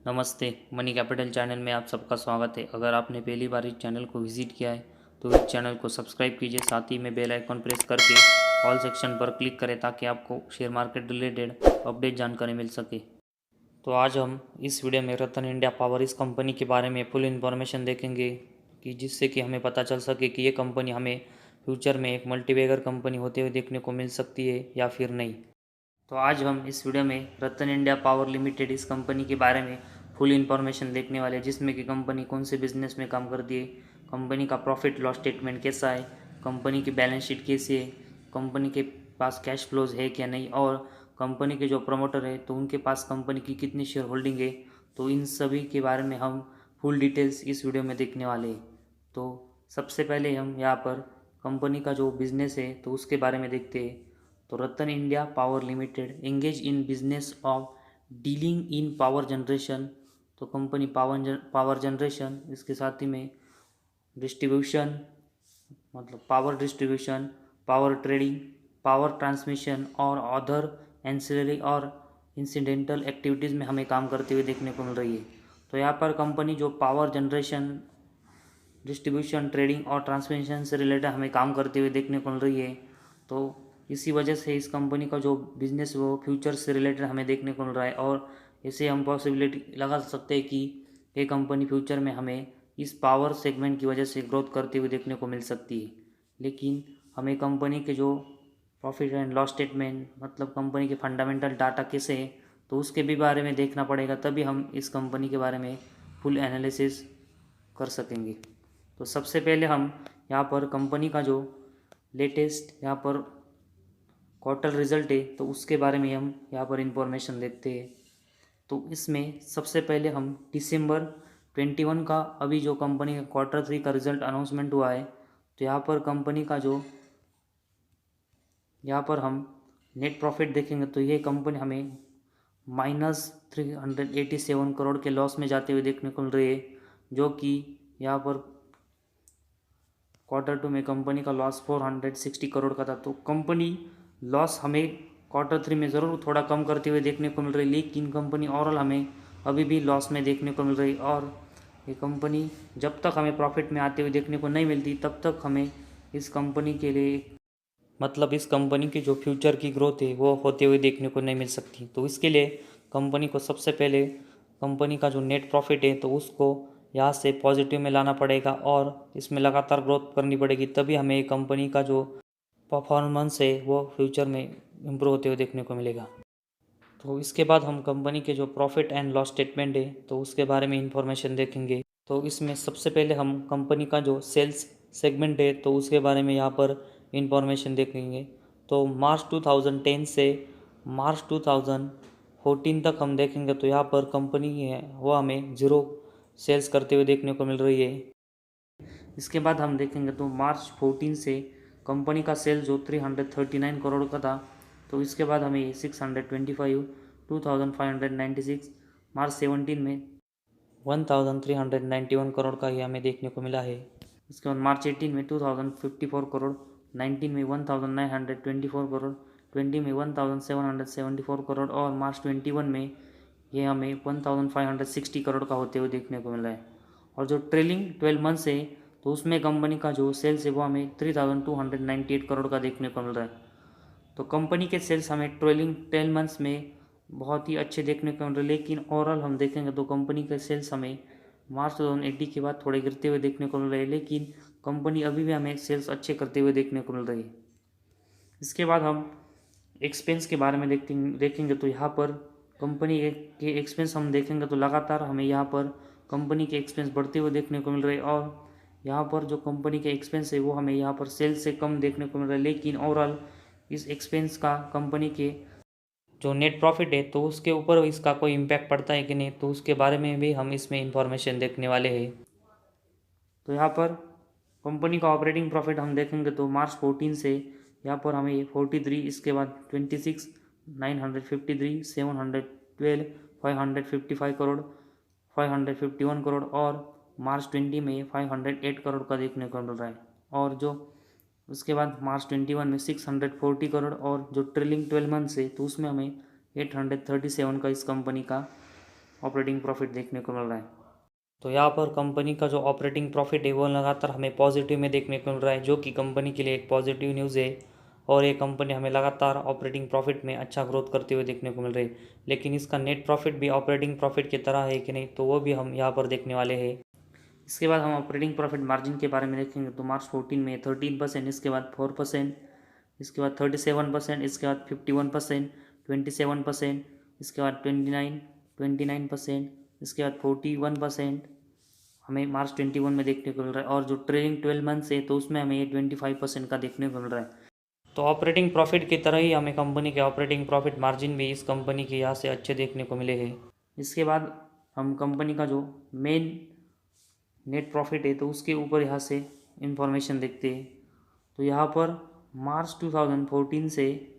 नमस्ते। Money capital channel में आप सबका स्वागत है। अगर आपने पहली बार इस चैनल को विजिट किया है तो इस चैनल को सब्सक्राइब कीजिए, साथ ही में बेल आइकॉन प्रेस करके ऑल सेक्शन पर क्लिक करें ताकि आपको शेयर मार्केट रिलेटेड अपडेट जानकारी मिल सके। तो आज हम इस वीडियो में रतन इंडिया पावर इस कंपनी के बारे में फुल इन्फॉर्मेशन देखेंगे कि जिससे कि हमें पता चल सके कि ये कंपनी हमें फ्यूचर में एक मल्टीबैगर कंपनी होते हुए देखने को मिल सकती है या फिर नहीं। तो आज हम इस वीडियो में रतन इंडिया पावर लिमिटेड इस कंपनी के बारे में फुल इन्फॉर्मेशन देखने वाले हैं, जिसमें कि कंपनी कौन से बिजनेस में काम करती है, कंपनी का प्रॉफिट लॉस स्टेटमेंट कैसा है, कंपनी की बैलेंस शीट कैसी है, कंपनी के पास कैश फ्लोज है क्या नहीं, और कंपनी के जो प्रमोटर है तो उनके पास कंपनी की कितनी शेयर होल्डिंग है। तो इन सभी के बारे में हम फुल डिटेल्स इस वीडियो में देखने वाले हैं। तो सबसे पहले हम यहाँ पर कंपनी का जो बिजनेस है तो उसके बारे में देखते हैं। तो Ratan India power limited engage in business of dealing in power generation. तो कंपनी पावर जनरेशन, इसके साथ ही में डिस्ट्रीब्यूशन मतलब power distribution, power trading, power transmission और अदर एंसिलरी और इंसिडेंटल एक्टिविटीज़ में हमें काम करते हुए देखने को मिल रही है। तो यहाँ पर कंपनी जो पावर जनरेशन, डिस्ट्रीब्यूशन, ट्रेडिंग और ट्रांसमिशन से रिलेटेड हमें काम करते हुए देखने को मिल रही है। तो इसी वजह से इस कंपनी का जो बिजनेस वो फ्यूचर से रिलेटेड हमें देखने को मिल रहा है, और इसे हम पॉसिबिलिटी लगा सकते हैं कि ये कंपनी फ्यूचर में हमें इस पावर सेगमेंट की वजह से ग्रोथ करते हुए देखने को मिल सकती है। लेकिन हमें कंपनी के जो प्रॉफिट एंड लॉस स्टेटमेंट मतलब कंपनी के फंडामेंटल डाटा कैसे है तो उसके भी बारे में देखना पड़ेगा, तभी हम इस कंपनी के बारे में फुल एनालिसिस कर सकेंगे। तो सबसे पहले हम यहाँ पर कंपनी का जो लेटेस्ट यहाँ पर क्वार्टर रिजल्ट है तो उसके बारे में हम यहाँ पर इंफॉर्मेशन देखते हैं। तो इसमें सबसे पहले हम दिसंबर 21 का अभी जो कंपनी का Q3 का रिजल्ट अनाउंसमेंट हुआ है, तो यहाँ पर कंपनी का जो यहाँ पर हम नेट प्रॉफिट देखेंगे तो ये कंपनी हमें -387 करोड़ के लॉस में जाते हुए देखने को मिल रही है, जो कि यहाँ पर Q2 में कंपनी का लॉस 460 करोड़ का था। तो कंपनी लॉस हमें Q3 में ज़रूर थोड़ा कम करते हुए देखने को मिल रही है, लेकिन कंपनी ओवरऑल हमें अभी भी लॉस में देखने को मिल रही है। और ये कंपनी जब तक हमें प्रॉफिट में आते हुए देखने को नहीं मिलती तब तक हमें इस कंपनी के लिए मतलब इस कंपनी की जो फ्यूचर की ग्रोथ है वो होते हुए देखने को नहीं मिल सकती। तो इसके लिए कंपनी को सबसे पहले कंपनी का जो नेट प्रॉफिट है तो उसको यहाँ से पॉजिटिव में लाना पड़ेगा और इसमें लगातार ग्रोथ करनी पड़ेगी, तभी हमें कंपनी का जो परफॉर्मेंस है वो फ्यूचर में इम्प्रूव होते हुए देखने को मिलेगा। तो इसके बाद हम कंपनी के जो प्रॉफिट एंड लॉस स्टेटमेंट है तो उसके बारे में इंफॉर्मेशन देखेंगे। तो इसमें सबसे पहले हम कंपनी का जो सेल्स सेगमेंट है तो उसके बारे में यहाँ पर इंफॉर्मेशन देखेंगे। तो मार्च 2010 से मार्च 2014 तक हम देखेंगे तो यहाँ पर कंपनी है वो हमें ज़ीरो सेल्स करते हुए देखने को मिल रही है। इसके बाद हम देखेंगे तो मार्च 14 से कंपनी का सेल जो 339 करोड़ का था, तो इसके बाद हमें 625 2596 मार्च 17 में 1391 करोड़ का ये हमें देखने को मिला है। इसके बाद मार्च 18 में 2054 करोड़, 19 में 1924 करोड़, 20 में 1774 करोड़ और मार्च 21 में ये हमें 1560 करोड़ का होते हुए देखने को मिला है। और जो ट्रेलिंग 12 मंथ्स है तो उसमें कंपनी का जो सेल्स है वो हमें 3298 करोड़ का देखने को मिल रहा है। तो कंपनी के सेल्स हमें ट्रेलिंग 12 मंथ्स में बहुत ही अच्छे देखने को मिल रहे हैं, लेकिन ओवरऑल हम देखेंगे तो कंपनी के सेल्स हमें मार्च 2080 के बाद थोड़े गिरते हुए देखने को मिल रहे हैं, लेकिन कंपनी अभी भी हमें सेल्स अच्छे करते हुए देखने को मिल रही है। इसके बाद हम एक्सपेंस के बारे में देखेंगे तो यहाँ पर कंपनी के एक्सपेंस हम देखेंगे तो लगातार हमें यहाँ पर कंपनी के एक्सपेंस बढ़ते हुए देखने को मिल रहे हैं, और यहाँ पर जो कंपनी के एक्सपेंस है वो हमें यहाँ पर सेल्स से कम देखने को मिल रहा है, लेकिन ओवरऑल इस एक्सपेंस का कंपनी के जो नेट प्रॉफिट है तो उसके ऊपर इसका कोई इम्पैक्ट पड़ता है कि नहीं, तो उसके बारे में भी हम इसमें इंफॉर्मेशन देखने वाले हैं। तो यहाँ पर कंपनी का ऑपरेटिंग प्रॉफिट हम देखेंगे तो मार्च 14 से यहाँ पर हमें 43, इसके बाद 26, 953, 712, 555 करोड़, 551 करोड़ और मार्च 20 में 508 करोड़ का देखने को मिल रहा है। और जो उसके बाद मार्च 21 में 640 करोड़ और जो ट्रेलिंग 12 मंथ से तो उसमें हमें 837 का इस कंपनी का ऑपरेटिंग प्रॉफिट देखने को मिल रहा है। तो यहाँ पर कंपनी का जो ऑपरेटिंग प्रॉफिट है वो लगातार हमें पॉजिटिव में देखने को मिल रहा है, जो कि कंपनी के लिए एक पॉजिटिव न्यूज़ है। और ये कंपनी हमें लगातार ऑपरेटिंग प्रॉफिट में अच्छा ग्रोथ करते हुए देखने को मिल रही है। लेकिन इसका नेट प्रॉफिट भी ऑपरेटिंग प्रॉफिट की तरह है कि नहीं, तो वो भी हम यहाँ पर देखने वाले हैं। इसके बाद हम ऑपरेटिंग प्रॉफिट मार्जिन के बारे में देखेंगे। तो मार्च 14 में 13%, इसके बाद 4%, इसके बाद 37%, इसके बाद 51%, 27%, इसके बाद 29%, इसके बाद 41% हमें मार्च 21 में देखने को मिल रहा है। और जो ट्रेलिंग 12 मंथ्स है तो उसमें हमें ये 25% का देखने को मिल रहा है। तो ऑपरेटिंग प्रॉफिट की तरह ही हमें कंपनी के ऑपरेटिंग प्रॉफिट मार्जिन भी इस कंपनी के यहाँ से अच्छे देखने को मिले हैं। इसके बाद हम कंपनी का जो मेन नेट प्रॉफिट है तो उसके ऊपर यहाँ से इंफॉर्मेशन देखते हैं। तो यहाँ पर मार्च 2014 से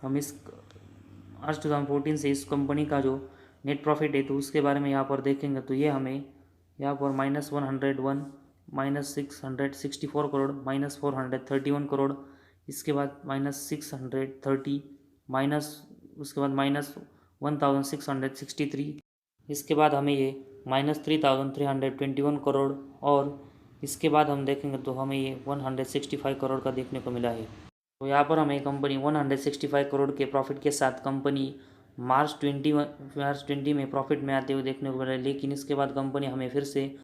हम इस मार्च 2014 से इस कंपनी का जो नेट प्रॉफिट है तो उसके बारे में यहाँ पर देखेंगे। तो ये हमें यहाँ पर -101, -664 करोड़, -431 करोड़, इसके बाद -630, माइनस उसके बाद -1663, इसके बाद हमें ये -3321 करोड़, और इसके बाद हम देखेंगे तो हमें ये 165 करोड़ का देखने को मिला है। तो यहाँ पर हमें कंपनी 165 करोड़ के प्रॉफिट के साथ कंपनी मार्च 20 में प्रॉफिट में आते हुए देखने को मिला है। लेकिन इसके बाद कंपनी हमें फिर से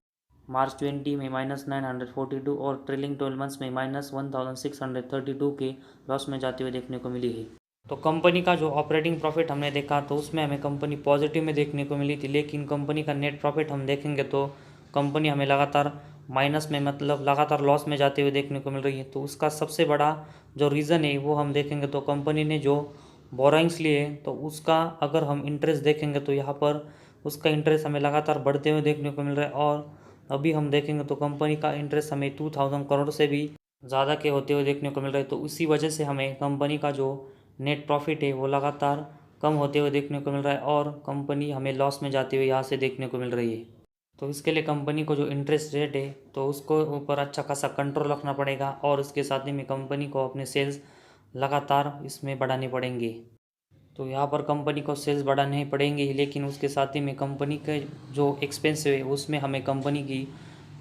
मार्च 20 में -942 और ट्रेलिंग 12 मंथ्स में -1632 के लॉस में जाते हुए देखने को मिली है। तो कंपनी का जो ऑपरेटिंग प्रॉफिट हमने देखा तो उसमें हमें कंपनी पॉजिटिव में देखने को मिली थी। लेकिन कंपनी का नेट प्रॉफिट हम देखेंगे तो कंपनी हमें लगातार माइनस में, मतलब लगातार लॉस में जाते हुए देखने को मिल रही है। तो उसका सबसे बड़ा जो रीज़न है वो हम देखेंगे तो कंपनी ने जो बोरोइंग्स लिए तो उसका अगर हम इंटरेस्ट देखेंगे तो यहाँ पर उसका इंटरेस्ट हमें लगातार बढ़ते हुए देखने को मिल रहा है। और अभी हम देखेंगे तो कंपनी का इंटरेस्ट हमें 2000 करोड़ से भी ज़्यादा के होते हुए देखने को मिल रहा है। तो इसी वजह से हमें कंपनी का जो नेट प्रॉफिट है वो लगातार कम होते हुए देखने को मिल रहा है और कंपनी हमें लॉस में जाते हुए यहाँ से देखने को मिल रही है। तो इसके लिए कंपनी को जो इंटरेस्ट रेट है तो उसको ऊपर अच्छा खासा कंट्रोल रखना पड़ेगा और उसके साथ ही में कंपनी को अपने सेल्स लगातार इसमें बढ़ाने पड़ेंगे। तो यहाँ पर कंपनी को सेल्स बढ़ाने ही पड़ेंगे ही, लेकिन उसके साथ ही में कंपनी के जो एक्सपेंस है उसमें हमें कंपनी की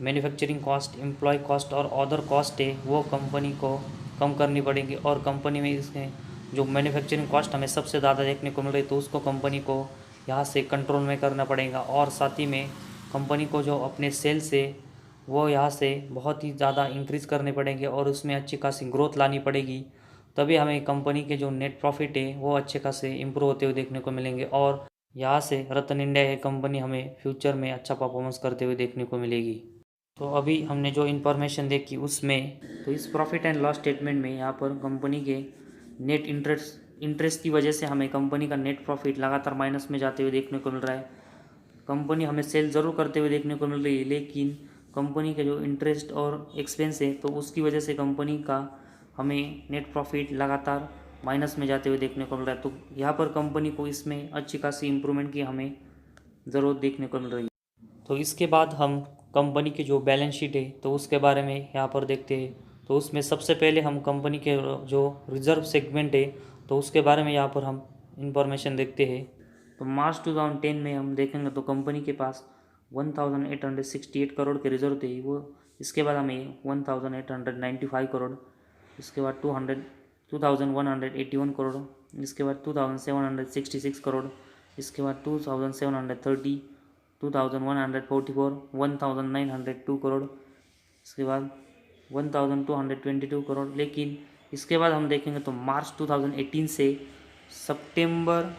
मैन्युफैक्चरिंग कॉस्ट, एम्प्लॉय कॉस्ट और अदर कॉस्ट है वो कंपनी को कम करनी पड़ेगी। और कंपनी में इसमें जो मैन्युफैक्चरिंग कॉस्ट हमें सबसे ज़्यादा देखने को मिल रही है तो उसको कंपनी को यहाँ से कंट्रोल में करना पड़ेगा। और साथ ही में कंपनी को जो अपने सेल्स है वो यहाँ से बहुत ही ज़्यादा इंक्रीज़ करने पड़ेंगे और उसमें अच्छी खासी ग्रोथ लानी पड़ेगी। तभी हमें कंपनी के जो नेट प्रॉफिट है वो अच्छे खासे इम्प्रूव होते हुए देखने को मिलेंगे और यहाँ से रतन इंडिया है कंपनी हमें फ्यूचर में अच्छा परफॉर्मेंस करते हुए देखने को मिलेगी। तो अभी हमने जो इन्फॉर्मेशन देखी उसमें तो इस प्रॉफिट एंड लॉस स्टेटमेंट में यहाँ पर कंपनी के नेट इंटरेस्ट की वजह से हमें कंपनी का नेट प्रॉफिट लगातार माइनस में जाते हुए देखने को मिल रहा है। कंपनी हमें सेल ज़रूर करते हुए देखने को मिल रही है, लेकिन कंपनी के जो इंटरेस्ट और एक्सपेंस है तो उसकी वजह से कंपनी का हमें नेट प्रॉफिट लगातार माइनस में जाते हुए देखने को मिल रहा है। तो यहाँ पर कंपनी को इसमें अच्छी खासी इम्प्रूवमेंट की हमें ज़रूरत देखने को मिल रही है। तो इसके बाद हम कंपनी की जो बैलेंस शीट है तो उसके बारे में यहाँ पर देखते हैं। तो उसमें सबसे पहले हम कंपनी के जो रिजर्व सेगमेंट है तो उसके बारे में यहाँ पर हम इंफॉर्मेशन देखते हैं। तो मार्च 2010 में हम देखेंगे तो कंपनी के पास 1868 करोड़ के रिजर्व थे वो। इसके बाद हमें 1895 करोड़, इसके बाद 2181 करोड़, इसके बाद 2766 करोड़, इसके बाद 2730, 2144, 1902 करोड़, इसके बाद 1222 करोड़। लेकिन इसके बाद हम देखेंगे तो मार्च 2018 से सितंबर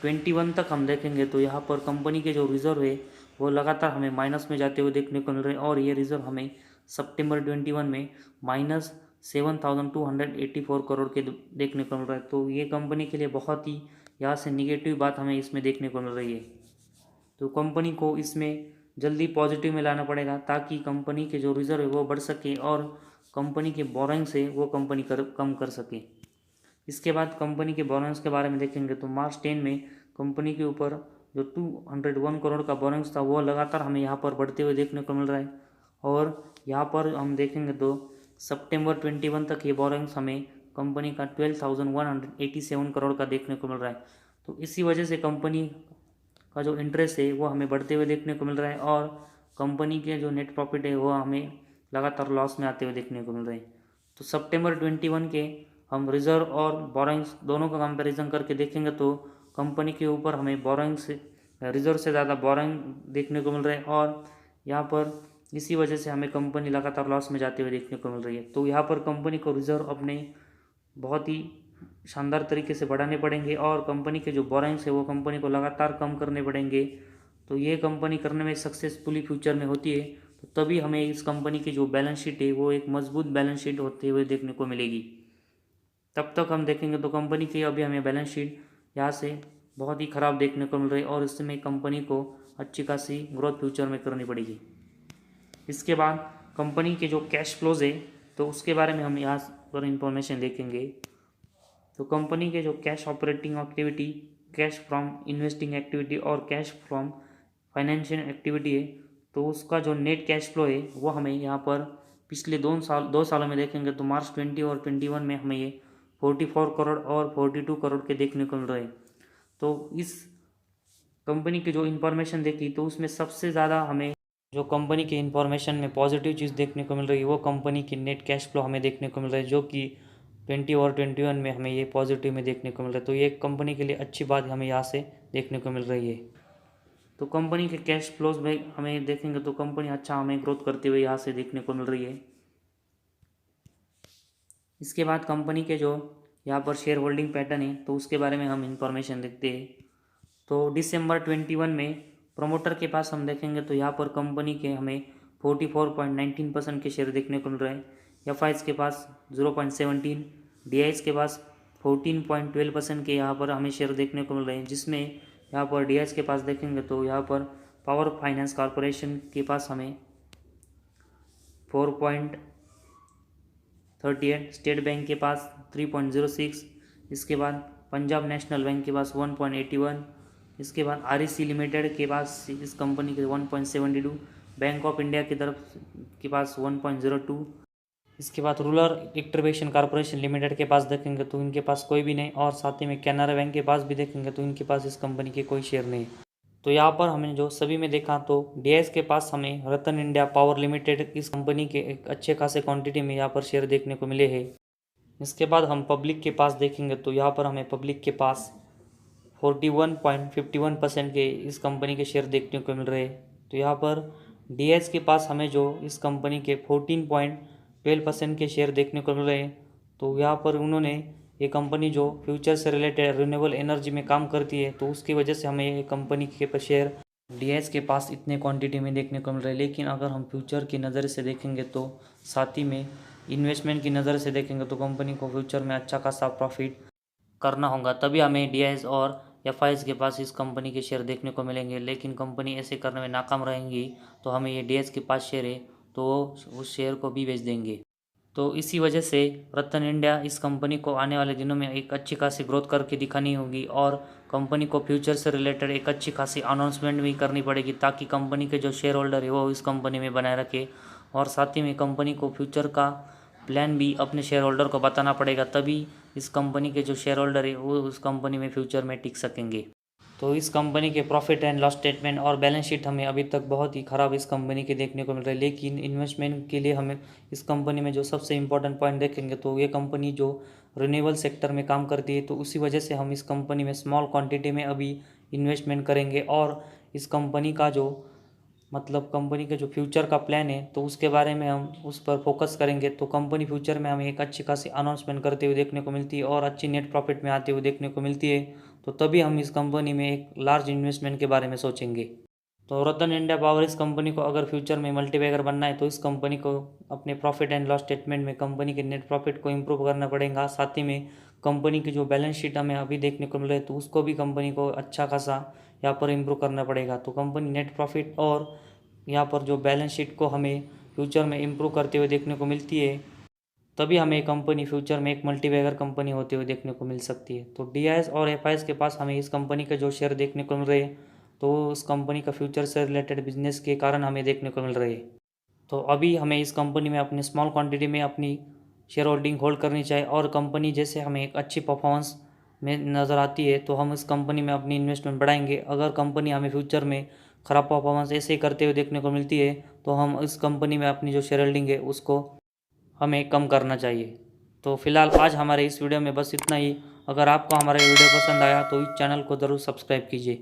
21 तक हम देखेंगे तो यहाँ पर कंपनी के जो रिज़र्व है वो लगातार हमें माइनस में जाते हुए देखने को मिल रहे हैं और ये रिज़र्व हमें सितंबर 21 में -7284 करोड़ के देखने को मिल रहा है। तो ये कंपनी के लिए बहुत ही यहाँ से निगेटिव बात हमें इसमें देखने को मिल रही है। तो कंपनी को इसमें जल्दी पॉजिटिव में लाना पड़ेगा ताकि कंपनी के जो रिज़र्व है वो बढ़ सके और कंपनी के बोरोइंग से वो कंपनी कम कर सके। इसके बाद कंपनी के बोरोइंग्स के बारे में देखेंगे तो मार्च 10 में कंपनी के ऊपर जो 201 करोड़ का बोरोइंग्स था वो लगातार हमें यहाँ पर बढ़ते हुए देखने को मिल रहा है। और यहाँ पर हम देखेंगे तो सितंबर 21 तक ये बोरोइंग्स हमें कंपनी का 12,187 करोड़ का देखने को मिल रहा है। तो इसी वजह से कंपनी का जो इंटरेस्ट है वो हमें बढ़ते हुए देखने को मिल रहा है और कंपनी के जो नेट प्रॉफिट है वो हमें लगातार लॉस में आते हुए देखने को मिल रहे हैं। तो सितंबर 21 के हम रिजर्व और बोरोइंग्स दोनों का कंपैरिजन करके देखेंगे तो कंपनी के ऊपर हमें बोरोइंग से रिजर्व से ज़्यादा बोरोइंग देखने को मिल रहा है और यहाँ पर इसी वजह से हमें कंपनी लगातार लॉस में जाते हुए देखने को मिल रही है। तो यहाँ पर कंपनी को रिजर्व अपने बहुत ही शानदार तरीके से बढ़ाने पड़ेंगे और कंपनी के जो बोरोइंग्स है वो कंपनी को लगातार कम करने पड़ेंगे। तो ये कंपनी करने में सक्सेसफुली फ्यूचर में होती है तो तभी हमें इस कंपनी की जो बैलेंस शीट है वो एक मजबूत बैलेंस शीट होते हुए देखने को मिलेगी। तब तक हम देखेंगे तो कंपनी की अभी हमें बैलेंस शीट यहाँ से बहुत ही ख़राब देखने को मिल रही है और इसमें कंपनी को अच्छी खासी ग्रोथ फ्यूचर में करनी पड़ेगी। इसके बाद कंपनी के जो कैश फ्लोज है तो उसके बारे में हम यहाँ पर इंफॉर्मेशन देखेंगे। तो कंपनी के जो cash operating activity, cash from investing activity और कैश फ्रॉम फाइनेंशियल एक्टिविटी है तो उसका जो नेट कैश फ्लो है वो हमें यहाँ पर पिछले 2 सालों में देखेंगे तो मार्च 20 और 21 में हमें ये 44 करोड़ और 42 करोड़ के देखने को मिल रहे हैं। तो इस कंपनी की जो इन्फॉर्मेशन देखी तो उसमें सबसे ज़्यादा हमें जो कंपनी के इन्फॉर्मेशन में पॉजिटिव चीज़ देखने को मिल रही है वो कंपनी की नेट कैश फ्लो हमें देखने को मिल रहा है जो कि 20 और 21 में हमें ये पॉजिटिव में देखने को मिल रहा है। तो ये कंपनी के लिए अच्छी बात हमें यहाँ से देखने को मिल रही है। तो कंपनी के कैश फ्लोज में हमें देखेंगे तो कंपनी अच्छा हमें ग्रोथ करते हुए यहाँ से देखने को मिल रही है। इसके बाद कंपनी के जो यहाँ पर शेयर होल्डिंग पैटर्न है तो उसके बारे में हम इंफॉर्मेशन देखते हैं। तो दिसंबर 21 में प्रमोटर के पास हम देखेंगे तो यहाँ पर कंपनी के हमें 44.19% के शेयर देखने को मिल रहे हैं। एफ के पास 0.17, डी के पास 14.12% के यहाँ पर हमें शेयर देखने को मिल रहे हैं, जिसमें यहाँ पर डी के पास देखेंगे तो यहाँ पर पावर फाइनेंस कॉरपोरेशन के पास हमें 4.38, स्टेट बैंक के पास 3.06, इसके बाद पंजाब नेशनल बैंक के पास 1.81, इसके बाद REC लिमिटेड के पास इस कंपनी के 1.72, बैंक ऑफ इंडिया की तरफ के पास 1.02, इसके बाद रूरल इलेक्ट्रिफिकेशन कॉरपोरेशन लिमिटेड के पास देखेंगे तो इनके पास कोई भी नहीं और साथ ही में कैनरा बैंक के पास भी देखेंगे तो इनके पास इस कंपनी के कोई शेयर नहीं। तो यहाँ पर हमने जो सभी में देखा तो डीआईएस के पास हमें रतन इंडिया पावर लिमिटेड इस कंपनी के एक अच्छे खासे क्वांटिटी में यहाँ पर शेयर देखने को मिले हैं। इसके बाद हम पब्लिक के पास देखेंगे तो यहाँ पर हमें पब्लिक के पास 41.51% के इस कंपनी के शेयर देखने को मिल रहे हैं। तो यहाँ पर डीएच के पास हमें जो इस कंपनी के 14.12% के शेयर देखने को मिल रहे हैं। तो यहाँ पर उन्होंने ये कंपनी जो फ्यूचर से रिलेटेड रिन्यूएबल एनर्जी में काम करती है तो उसकी वजह से हमें ये कंपनी के शेयर डीएच के पास इतने क्वांटिटी में देखने को मिल रहे हैं। लेकिन अगर हम फ्यूचर की नज़र से देखेंगे तो साथ ही में इन्वेस्टमेंट की नज़र से देखेंगे तो कंपनी को फ्यूचर में अच्छा खासा प्रॉफिट करना होगा, तभी हमें डीआईएस और एफआईएस के पास इस कंपनी के शेयर देखने को मिलेंगे। लेकिन कंपनी ऐसे करने में नाकाम रहेंगी तो हमें ये डीएईएस के पास शेयर है तो उस शेयर को भी बेच देंगे। तो इसी वजह से रतन इंडिया इस कंपनी को आने वाले दिनों में एक अच्छी खासी ग्रोथ करके दिखानी होगी और कंपनी को फ्यूचर से रिलेटेड एक अच्छी खासी अनाउंसमेंट भी करनी पड़ेगी ताकि कंपनी के जो शेयर होल्डर है वो इस कंपनी में बनाए रखे और साथ ही में कंपनी को फ्यूचर का प्लान भी अपने शेयर होल्डर को बताना पड़ेगा, तभी इस कंपनी के जो शेयर होल्डर है वो उस कंपनी में फ्यूचर में टिक सकेंगे। तो इस कंपनी के प्रॉफिट एंड लॉस स्टेटमेंट और बैलेंस शीट हमें अभी तक बहुत ही ख़राब इस कंपनी के देखने को मिल रहा है। लेकिन इन्वेस्टमेंट के लिए हमें इस कंपनी में जो सबसे इम्पोर्टेंट पॉइंट देखेंगे तो ये कंपनी जो रिन्यूएबल सेक्टर में काम करती है तो उसी वजह से हम इस कंपनी में स्मॉल क्वांटिटी में अभी इन्वेस्टमेंट करेंगे और इस कंपनी का जो कंपनी के जो फ्यूचर का प्लान है तो उसके बारे में हम उस पर फोकस करेंगे। तो कंपनी फ्यूचर में हमें एक अच्छी खासी अनाउंसमेंट करते हुए देखने को मिलती है और अच्छी नेट प्रॉफिट में आते हुए देखने को मिलती है, तो तभी हम इस कंपनी में एक लार्ज इन्वेस्टमेंट के बारे में सोचेंगे। तो रतन इंडिया पावर इस कंपनी को अगर फ्यूचर में मल्टीबैगर बनना है तो इस कंपनी को अपने प्रॉफिट एंड लॉस स्टेटमेंट में कंपनी के नेट प्रॉफिट को इम्प्रूव करना पड़ेगा। साथ ही में कंपनी की जो बैलेंस शीट हमें अभी देखने को मिल रही है तो उसको भी कंपनी को अच्छा खासा यहाँ पर इम्प्रूव करना पड़ेगा। तो कंपनी नेट प्रॉफिट और यहाँ पर जो बैलेंस शीट को हमें फ्यूचर में इम्प्रूव करते हुए देखने को मिलती है, तभी हमें कंपनी फ्यूचर में एक मल्टीबैगर कंपनी होते हुए देखने को मिल सकती है। तो डीआईएस और एफआईएस के पास हमें इस कंपनी के जो शेयर देखने को मिल रहे हैं तो उस कंपनी का फ्यूचर से रिलेटेड बिजनेस के कारण हमें देखने को मिल रहे हैं। तो अभी हमें इस कंपनी में अपनी स्मॉल क्वांटिटी में अपनी शेयर होल्डिंग होल्ड करनी चाहिए और कंपनी जैसे हमें एक अच्छी परफॉर्मेंस में नज़र आती है तो हम इस कंपनी में अपनी इन्वेस्टमेंट बढ़ाएंगे। अगर कंपनी हमें फ्यूचर में ख़राब परफॉर्मेंस ऐसे करते हुए देखने को मिलती है तो हम इस कंपनी में अपनी जो शेयर होल्डिंग है उसको हमें कम करना चाहिए। तो फिलहाल आज हमारे इस वीडियो में बस इतना ही। अगर आपको हमारा वीडियो पसंद आया तो इस चैनल को ज़रूर सब्सक्राइब कीजिए।